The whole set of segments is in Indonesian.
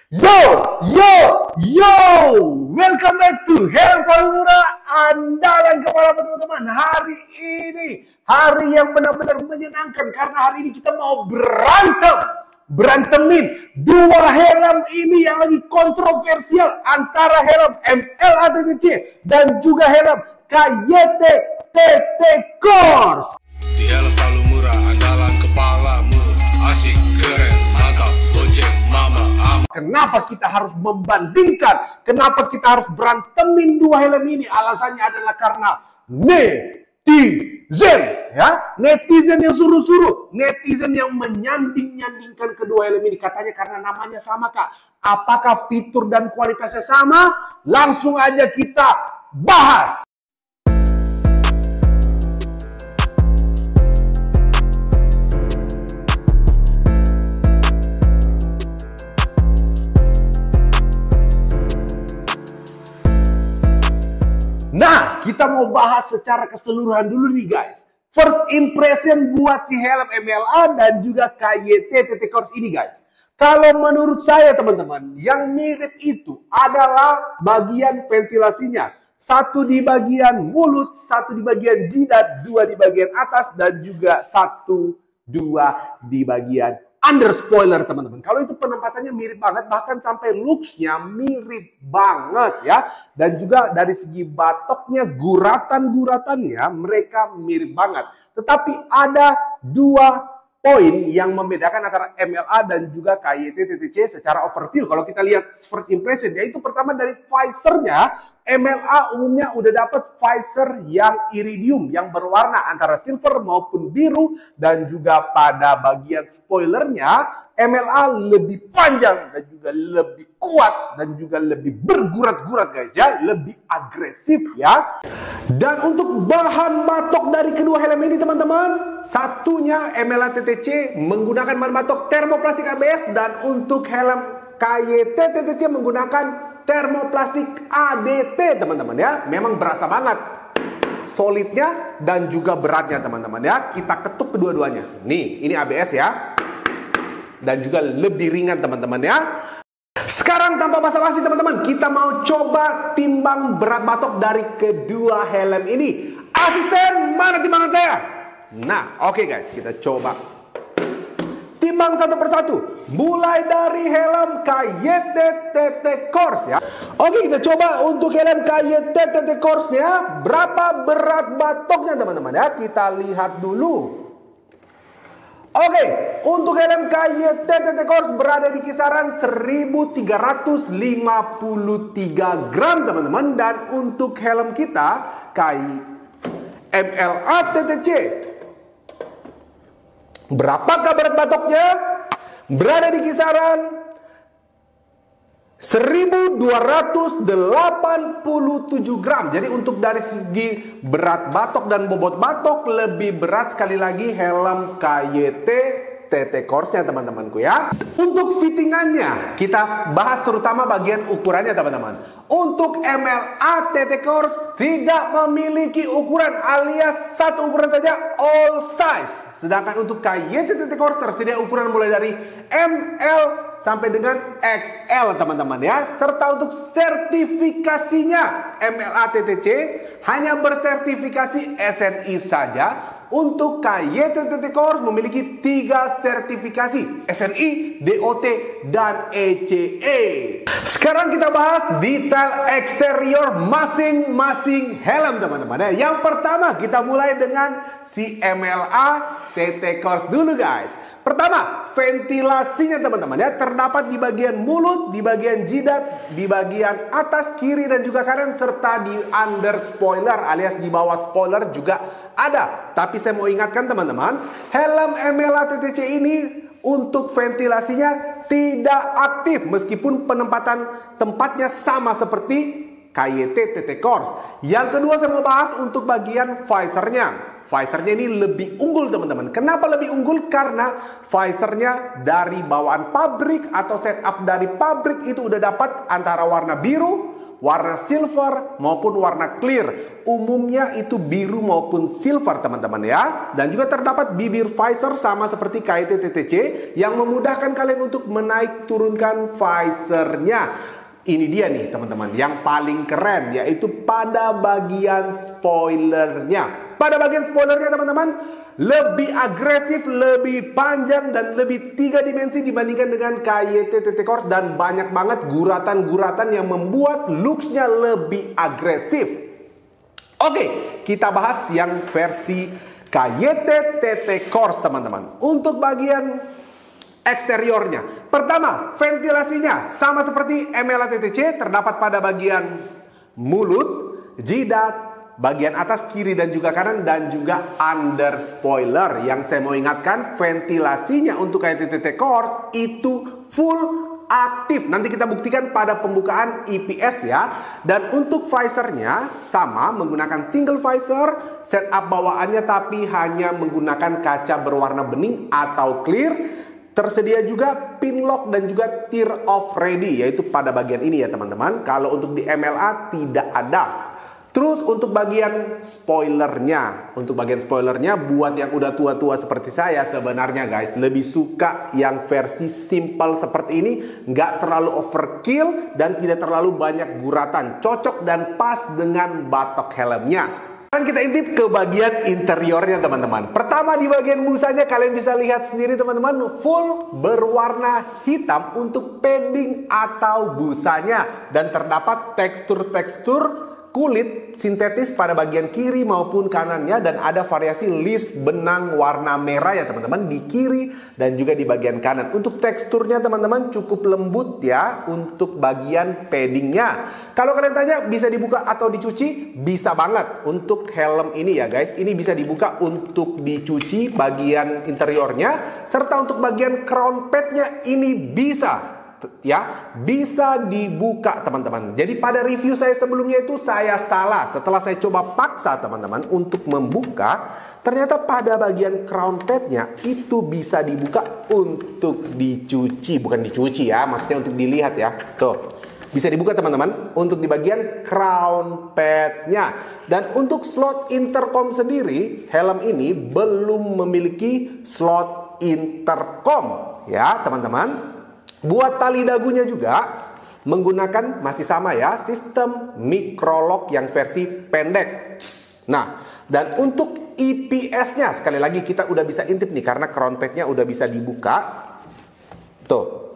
Yo, yo, yo, welcome back to Helm paling murah andalan kepala teman-teman. Hari ini hari yang benar-benar menyenangkan karena hari ini kita mau berantemin dua helm ini yang lagi kontroversial antara helm MLA TTC dan juga helm KYT TT Course. Di helm paling murah andalan kepalamu, asik keren mantap bonceng mama. Kenapa kita harus membandingkan? Kenapa kita harus berantemin dua helm ini? Alasannya adalah karena netizen, ya, netizen yang suruh-suruh, netizen yang menyanding-nyandingkan kedua helm ini. Katanya karena namanya sama, Kak. Apakah fitur dan kualitasnya sama? Langsung aja kita bahas. Nah, kita mau bahas secara keseluruhan dulu nih guys. First impression buat si helm MLA dan juga KYT TT Course ini guys. Kalau menurut saya teman-teman, yang mirip itu adalah bagian ventilasinya. Satu di bagian mulut, satu di bagian jidat, dua di bagian atas, dan juga dua di bagian under spoiler teman-teman. Kalau itu penempatannya mirip banget, bahkan sampai looks-nya mirip banget ya. Dan juga dari segi batoknya, guratan-guratannya mereka mirip banget. Tetapi ada dua poin yang membedakan antara MLA dan juga KYT TTC secara overview. Kalau kita lihat first impression, yaitu pertama dari visornya. MLA umumnya udah dapat visor yang iridium yang berwarna antara silver maupun biru, dan juga pada bagian spoilernya MLA lebih panjang dan juga lebih kuat dan juga lebih bergurat-gurat guys ya, lebih agresif ya. Dan untuk bahan batok dari kedua helm ini teman-teman, satunya MLA TTC menggunakan bahan batok termoplastik ABS, dan untuk helm KYT TTC menggunakan termoplastik ADT teman-teman ya. Memang berasa banget solidnya dan juga beratnya teman-teman ya. Kita ketuk kedua-duanya. Nih, ini ABS ya. Dan juga lebih ringan teman-teman ya. Sekarang tanpa basa-basi teman-teman, kita mau coba timbang berat batok dari kedua helm ini. Asisten, mana timbangan saya? Nah, oke guys, kita coba timbang satu persatu. Mulai dari helm KYT TT Course ya. Oke, kita coba untuk helm KYT TT Course ya. Berapa berat batoknya teman-teman ya. Kita lihat dulu. Oke, untuk helm KYT TT Course berada di kisaran 1353 gram teman-teman. Dan untuk helm kita MLA TTC, berapakah berat batoknya? Berada di kisaran 1287 gram. Jadi untuk dari segi berat batok dan bobot batok, lebih berat sekali lagi helm KYT TT Course-nya teman-temanku ya. Untuk fittingannya, kita bahas terutama bagian ukurannya teman-teman. Untuk MLA TT Course tidak memiliki ukuran, alias satu ukuran saja, all size. Sedangkan untuk KYT TT Course tersedia ukuran mulai dari ML sampai dengan XL teman-teman ya. Serta untuk sertifikasinya, MLA TTC hanya bersertifikasi SNI saja. Untuk KYT TT Course memiliki 3 sertifikasi, SNI, DOT, dan ECE. Sekarang kita bahas detail eksterior masing-masing helm teman-teman ya. Yang pertama kita mulai dengan si MLA TT Course dulu guys. Pertama, ventilasinya teman-teman ya, terdapat di bagian mulut, di bagian jidat, di bagian atas, kiri, dan juga kanan, serta di under spoiler alias di bawah spoiler juga ada. Tapi saya mau ingatkan teman-teman, helm MLA TTC ini untuk ventilasinya tidak aktif meskipun penempatan tempatnya sama seperti KYT TT Course. Yang kedua saya mau bahas untuk bagian visornya. Visornya ini lebih unggul teman-teman. Kenapa lebih unggul? Karena visornya dari bawaan pabrik atau setup dari pabrik itu udah dapat antara warna biru, warna silver maupun warna clear. Umumnya itu biru maupun silver teman-teman ya. Dan juga terdapat bibir visor sama seperti KYT-TTC yang memudahkan kalian untuk menaik turunkan visornya. Ini dia nih teman-teman yang paling keren, yaitu pada bagian spoilernya. Pada bagian spoilernya teman-teman lebih agresif, lebih panjang, dan lebih 3 dimensi dibandingkan dengan KYT-TT Corse. Dan banyak banget guratan-guratan yang membuat looks-nya lebih agresif. Oke, kita bahas yang versi KYT-TT Corse teman-teman. Untuk bagian eksteriornya, pertama ventilasinya sama seperti MLA-TTC, terdapat pada bagian mulut, jidat, bagian atas kiri dan juga kanan, dan juga under spoiler. Yang saya mau ingatkan, ventilasinya untuk KYT-TT Corse itu full aktif. Nanti kita buktikan pada pembukaan IPS ya. Dan untuk visornya sama, menggunakan single visor. Setup bawaannya tapi hanya menggunakan kaca berwarna bening atau clear. Tersedia juga pin lock dan juga tear off ready, yaitu pada bagian ini ya teman-teman. Kalau untuk di MLA tidak ada. Terus untuk bagian spoilernya, buat yang udah tua-tua seperti saya sebenarnya guys, lebih suka yang versi simple seperti ini, nggak terlalu overkill dan tidak terlalu banyak guratan, cocok dan pas dengan batok helmnya. Sekarang kita intip ke bagian interiornya teman-teman. Pertama di bagian busanya kalian bisa lihat sendiri teman-teman, full berwarna hitam untuk padding atau busanya, dan terdapat tekstur-tekstur kulit sintetis pada bagian kiri maupun kanannya, dan ada variasi list benang warna merah ya teman-teman di kiri dan juga di bagian kanan. Untuk teksturnya teman-teman cukup lembut ya untuk bagian paddingnya. Kalau kalian tanya bisa dibuka atau dicuci, bisa banget. Untuk helm ini ya guys, ini bisa dibuka untuk dicuci bagian interiornya, serta untuk bagian crown padnya ini bisa ya, bisa dibuka teman-teman. Jadi pada review saya sebelumnya itu saya salah. Setelah saya coba paksa teman-teman untuk membuka, ternyata pada bagian crown padnya itu bisa dibuka untuk dicuci. Bukan dicuci ya, maksudnya untuk dilihat ya. Tuh, bisa dibuka teman-teman untuk di bagian crown padnya. Dan untuk slot intercom sendiri, helm ini belum memiliki slot intercom ya teman-teman. Buat tali dagunya juga menggunakan masih sama ya, sistem micro lock yang versi pendek. Nah, dan untuk IPS-nya sekali lagi kita udah bisa intip nih karena crown pad-nya udah bisa dibuka. Tuh.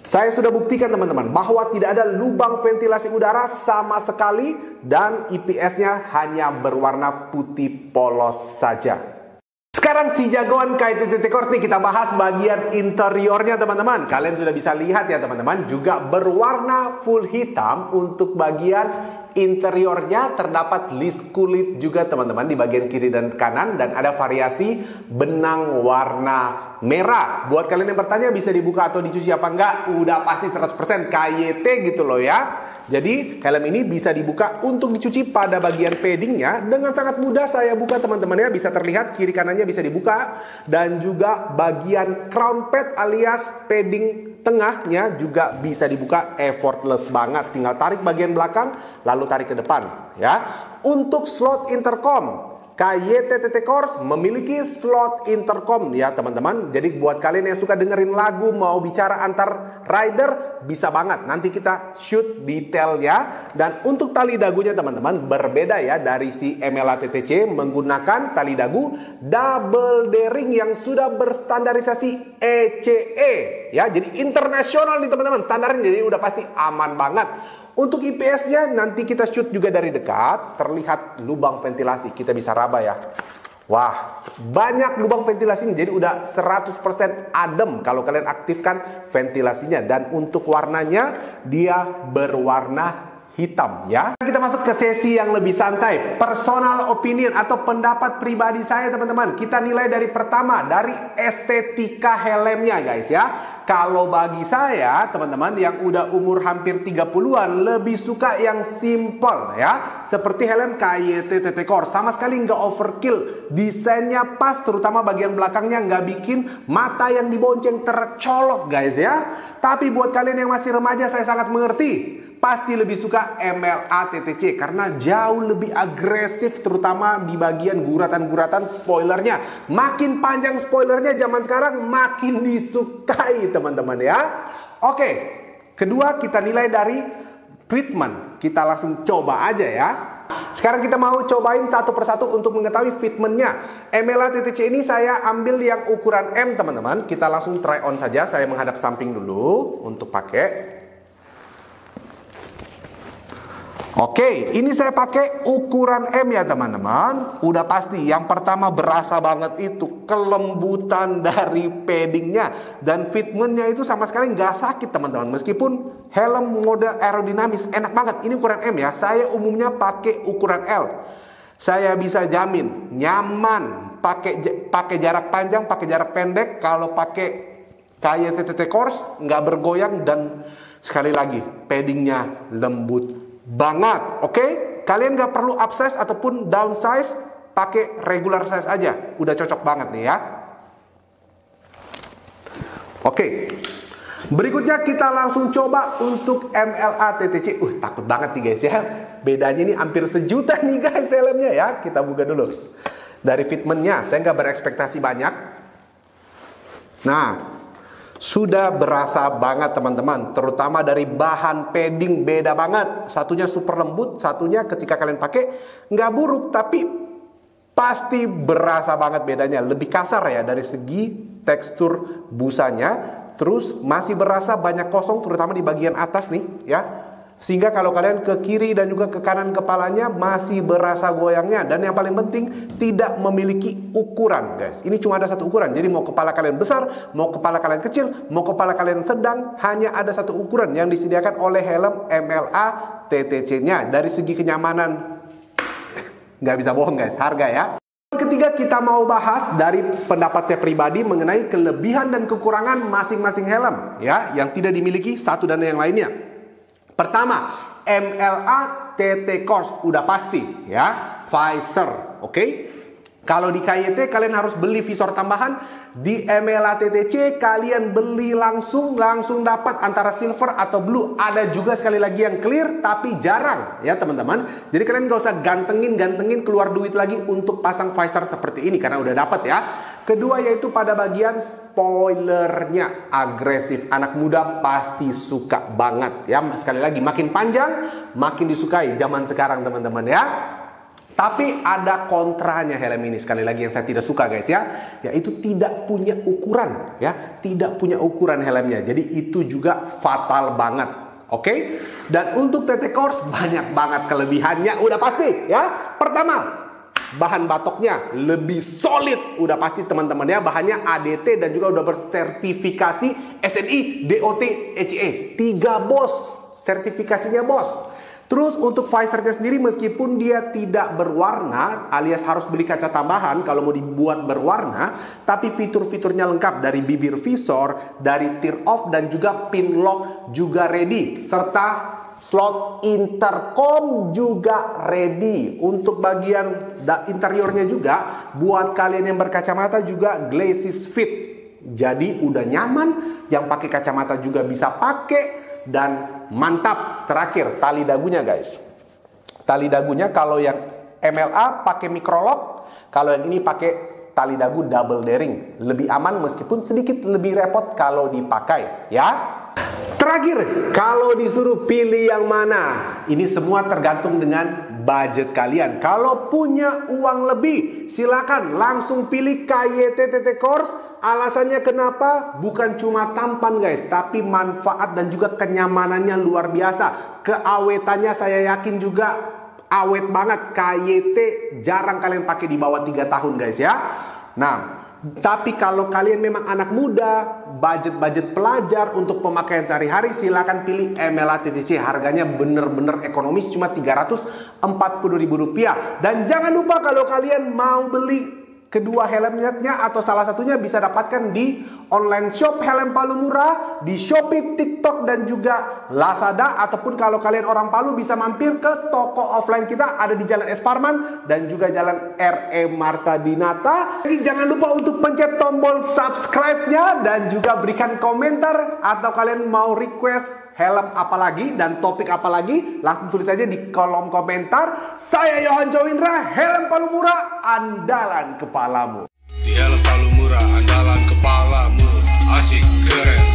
Saya sudah buktikan teman-teman bahwa tidak ada lubang ventilasi udara sama sekali, dan IPS-nya hanya berwarna putih polos saja. Sekarang si jagoan KYT-TT Corse nih, kita bahas bagian interiornya teman-teman. Kalian sudah bisa lihat ya teman-teman, juga berwarna full hitam. Untuk bagian interiornya terdapat list kulit juga teman-teman di bagian kiri dan kanan, dan ada variasi benang warna merah. Buat kalian yang bertanya bisa dibuka atau dicuci apa enggak, udah pasti 100% KYT gitu loh ya. Jadi helm ini bisa dibuka untuk dicuci pada bagian paddingnya. Dengan sangat mudah saya buka teman-teman ya, bisa terlihat kiri kanannya bisa dibuka. Dan juga bagian crown pad alias padding tengahnya juga bisa dibuka effortless banget. Tinggal tarik bagian belakang lalu tarik ke depan ya. Untuk slot intercom, KYT-TT Corse memiliki slot intercom ya teman-teman. Jadi buat kalian yang suka dengerin lagu, mau bicara antar rider, bisa banget. Nanti kita shoot detailnya. Dan untuk tali dagunya teman-teman berbeda ya dari si MLA-TTC, menggunakan tali dagu double D-ring yang sudah berstandarisasi ECE ya. Jadi internasional nih teman-teman standarnya, jadi udah pasti aman banget. Untuk IPS-nya nanti kita shoot juga dari dekat, terlihat lubang ventilasi, kita bisa raba ya. Wah, banyak lubang ventilasi ini, jadi udah 100% adem kalau kalian aktifkan ventilasinya. Dan untuk warnanya, dia berwarna hitam ya. Kita masuk ke sesi yang lebih santai, personal opinion atau pendapat pribadi saya teman-teman. Kita nilai dari pertama, dari estetika helmnya guys ya. Kalau bagi saya teman-teman yang udah umur hampir 30-an, lebih suka yang simple ya. Seperti helm KYT-TT Corse, sama sekali nggak overkill. Desainnya pas, terutama bagian belakangnya nggak bikin mata yang dibonceng tercolok guys ya. Tapi buat kalian yang masih remaja, saya sangat mengerti. pasti lebih suka MLA TTC karena jauh lebih agresif, terutama di bagian guratan-guratan spoilernya. Makin panjang spoilernya zaman sekarang makin disukai teman-teman ya. Oke, kedua kita nilai dari fitment. Kita langsung coba aja ya. Sekarang kita mau cobain satu persatu untuk mengetahui fitmentnya. MLA TTC ini saya ambil yang ukuran M teman-teman. Kita langsung try on saja. Saya menghadap samping dulu untuk pakai. Oke, ini saya pakai ukuran M ya teman-teman. Udah pasti yang pertama berasa banget itu kelembutan dari paddingnya. Dan fitmentnya itu sama sekali nggak sakit teman-teman. Meskipun helm mode aerodinamis, enak banget. Ini ukuran M ya. Saya umumnya pakai ukuran L. Saya bisa jamin nyaman. Pakai jarak panjang, pakai jarak pendek. Kalau pakai KYT Course nggak bergoyang. Dan sekali lagi paddingnya lembut banget, oke? Kalian gak perlu upsize ataupun downsize, pakai regular size aja, udah cocok banget nih ya. Oke, berikutnya kita langsung coba untuk MLA TTC. Takut banget nih guys ya. Bedanya ini hampir sejuta nih guys helmnya ya. Kita buka dulu. Dari fitmentnya, saya gak berekspektasi banyak. Nah, sudah berasa banget teman-teman, terutama dari bahan padding beda banget. Satunya super lembut, satunya ketika kalian pakai nggak buruk, tapi pasti berasa banget bedanya. Lebih kasar ya dari segi tekstur busanya. Terus masih berasa banyak kosong, terutama di bagian atas nih ya. Sehingga kalau kalian ke kiri dan juga ke kanan kepalanya masih berasa goyangnya. Dan yang paling penting tidak memiliki ukuran guys. Ini cuma ada satu ukuran. Jadi mau kepala kalian besar, mau kepala kalian kecil, mau kepala kalian sedang, hanya ada satu ukuran yang disediakan oleh helm MLA TTC-nya. Dari segi kenyamanan nggak bisa bohong guys, harga ya. Ketiga kita mau bahas dari pendapat saya pribadi mengenai kelebihan dan kekurangan masing-masing helm ya, yang tidak dimiliki satu dan yang lainnya. Pertama, MLA TT Course udah pasti ya, visor, oke? Kalau di KYT kalian harus beli visor tambahan, di MLA TTC kalian beli langsung dapat antara silver atau blue. Ada juga sekali lagi yang clear tapi jarang ya teman-teman. Jadi kalian gak usah gantengin keluar duit lagi untuk pasang visor seperti ini karena udah dapat ya. Kedua yaitu pada bagian spoilernya agresif. Anak muda pasti suka banget ya. Sekali lagi makin panjang makin disukai zaman sekarang teman-teman ya. Tapi ada kontranya helm ini, sekali lagi yang saya tidak suka guys ya, yaitu tidak punya ukuran ya, tidak punya ukuran helmnya. Jadi itu juga fatal banget. Oke? Dan untuk TT Course banyak banget kelebihannya, udah pasti ya. Pertama, bahan batoknya lebih solid, udah pasti teman-teman ya. Bahannya ADT dan juga udah bersertifikasi SNI, DOT, HE. 3 bos sertifikasinya bos. Terus untuk visornya sendiri meskipun dia tidak berwarna alias harus beli kaca tambahan kalau mau dibuat berwarna, tapi fitur-fiturnya lengkap dari bibir visor, dari tear off dan juga pin lock juga ready, serta slot intercom juga ready. Untuk bagian interiornya juga buat kalian yang berkacamata juga glasses fit. Jadi udah nyaman, yang pakai kacamata juga bisa pakai. Dan mantap. Terakhir tali dagunya guys. Tali dagunya kalau yang MLA pakai microlock, kalau yang ini pakai tali dagu double daring. Lebih aman meskipun sedikit lebih repot kalau dipakai ya. Terakhir, kalau disuruh pilih yang mana, ini semua tergantung dengan budget kalian. Kalau punya uang lebih, silakan langsung pilih KYT TT Course. Alasannya kenapa? Bukan cuma tampan guys, tapi manfaat dan juga kenyamanannya luar biasa. Keawetannya saya yakin juga awet banget. KYT jarang kalian pakai di bawah 3 tahun guys ya. Nah, tapi kalau kalian memang anak muda, budget pelajar untuk pemakaian sehari-hari, silakan pilih MLA TTC. Harganya bener-bener ekonomis, cuma Rp340.000. Dan jangan lupa kalau kalian mau beli kedua helmnya atau salah satunya bisa dapatkan di online shop Helm Palu Murah, di Shopee, TikTok dan juga Lazada. Ataupun kalau kalian orang Palu bisa mampir ke toko offline kita, ada di Jalan Es Parman dan juga Jalan R.E. Marta Dinata. Jadi jangan lupa untuk pencet tombol subscribe-nya dan juga berikan komentar atau kalian mau request helm apa lagi dan topik apa lagi, langsung tulis aja di kolom komentar. Saya Yohan Jowindra, helm paling murah andalan kepalamu. Di helm paling murah andalan kepalamu, asik keren.